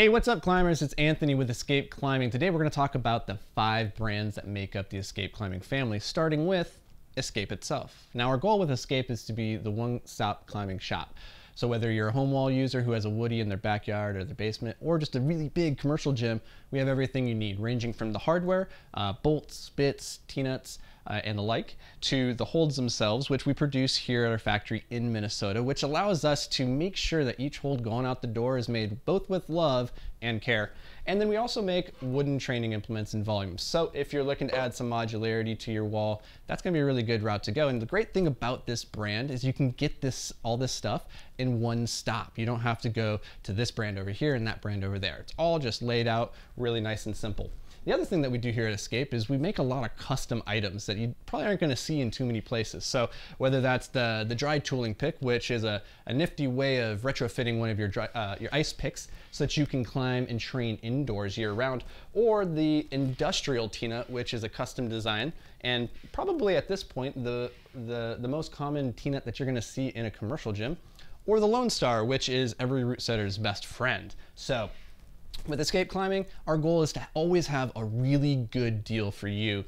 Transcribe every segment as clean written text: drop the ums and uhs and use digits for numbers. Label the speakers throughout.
Speaker 1: Hey, what's up, climbers? It's Anthony with Escape Climbing. Today we're going to talk about the 5 brands that make up the Escape Climbing family, starting with Escape itself. Now, our goal with Escape is to be the one-stop climbing shop. So whether you're a home wall user who has a woody in their backyard or their basement, or just a really big commercial gym, we have everything you need, ranging from the hardware, bolts, bits, T-nuts, and the like, to the holds themselves, which we produce here at our factory in Minnesota, which allows us to make sure that each hold going out the door is made both with love and care. And then we also make wooden training implements in volumes. So if you're looking to add some modularity to your wall, that's gonna be a really good route to go. And the great thing about this brand is you can get all this stuff in one stop. You don't have to go to this brand over here and that brand over there. It's all just laid out really nice and simple. The other thing that we do here at Escape is we make a lot of custom items that you probably aren't going to see in too many places. So whether that's the dry tooling pick, which is a nifty way of retrofitting one of your ice picks so that you can climb and train indoors year round, or the industrial T-nut, which is a custom design and probably at this point the most common T-nut that you're going to see in a commercial gym, or the Lone Star, which is every route setter's best friend. So with Escape Climbing, our goal is to always have a really good deal for you.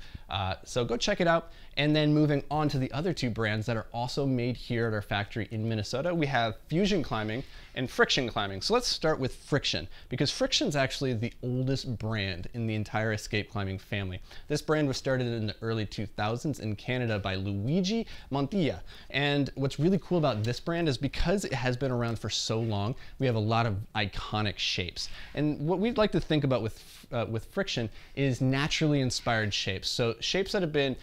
Speaker 1: So go check it out. And then moving on to the other 2 brands that are also made here at our factory in Minnesota, we have Fusion Climbing and Friction Climbing. So let's start with Friction, because Friction is actually the oldest brand in the entire Escape Climbing family. This brand was started in the early 2000s in Canada by Luigi Montilla. And what's really cool about this brand is because it has been around for so long, we have a lot of iconic shapes. And what we'd like to think about with Friction is naturally inspired shapes. So shapes that have been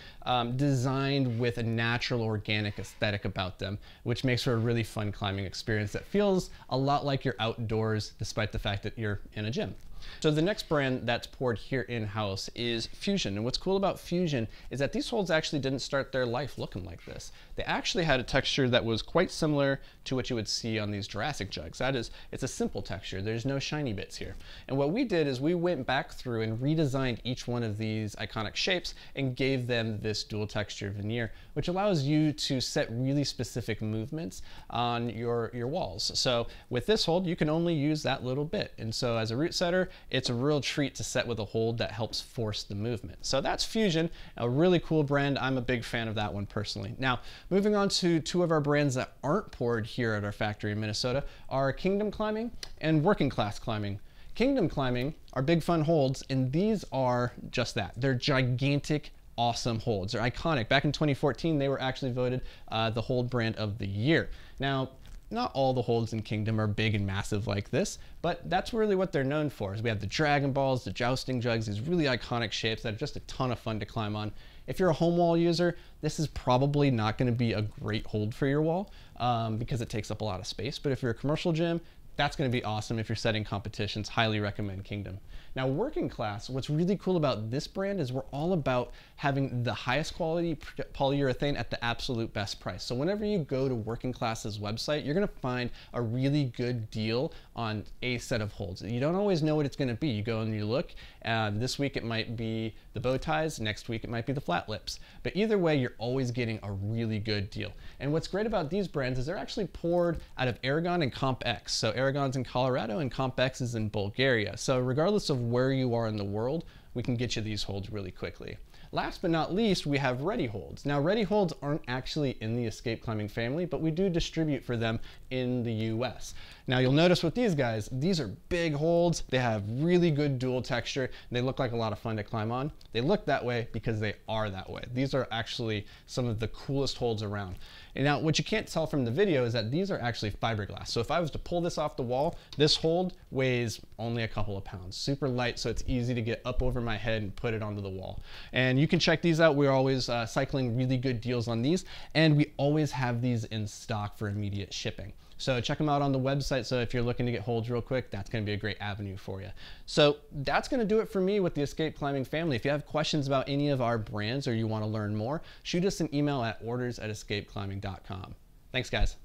Speaker 1: designed with a natural organic aesthetic about them, which makes for a really fun climbing experience that feels a lot like you're outdoors despite the fact that you're in a gym. So the next brand that's poured here in-house is Fusion. And what's cool about Fusion is that these holds actually didn't start their life looking like this. They actually had a texture that was quite similar to what you would see on these Jurassic jugs. That is, it's a simple texture. There's no shiny bits here. And what we did is we went back through and redesigned each one of these iconic shapes and gave them this dual texture veneer, which allows you to set really specific movements on your walls. So with this hold, you can only use that little bit. And so as a route setter, it's a real treat to set with a hold that helps force the movement. So that's Fusion, a really cool brand. I'm a big fan of that one personally. Now, moving on to 2 of our brands that aren't poured here at our factory in Minnesota are Kingdom Climbing and Working Class Climbing. Kingdom Climbing are big fun holds, and these are just that. They're gigantic, awesome holds. They're iconic. Back in 2014, they were actually voted the hold brand of the year. Now, not all the holds in Kingdom are big and massive like this, but that's really what they're known for. Is we have the Dragon Balls, the Jousting Jugs, these really iconic shapes that are just a ton of fun to climb on. If you're a home wall user, this is probably not going to be a great hold for your wall because it takes up a lot of space. But if you're a commercial gym, that's going to be awesome. If you're setting competitions, highly recommend Kingdom. Now, Working Class, what's really cool about this brand is we're all about having the highest quality polyurethane at the absolute best price. So whenever you go to Working Class's website, you're going to find a really good deal on a set of holds. You don't always know what it's going to be. You go and you look. This week it might be the bow ties. Next week it might be the flat lips. But either way, you're always getting a really good deal. And what's great about these brands is they're actually poured out of Aragon and CompX. So Aragon's in Colorado and CompX is in Bulgaria. So regardless of where you are in the world, we can get you these holds really quickly. Last but not least, we have Ready Holds. Now, Ready Holds aren't actually in the Escape Climbing family, but we do distribute for them in the US. Now, you'll notice with these guys, these are big holds. They have really good dual texture. And they look like a lot of fun to climb on. They look that way because they are that way. These are actually some of the coolest holds around. And now, what you can't tell from the video is that these are actually fiberglass. So if I was to pull this off the wall, this hold weighs only a couple of pounds. Super light, so it's easy to get up over my head and put it onto the wall. And you can check these out. We're always cycling really good deals on these, and we always have these in stock for immediate shipping. So check them out on the website. So if you're looking to get holds real quick, that's going to be a great avenue for you. So that's going to do it for me with the Escape Climbing family. If you have questions about any of our brands or you want to learn more, shoot us an email at orders@escapeclimbing.com. Thanks, guys.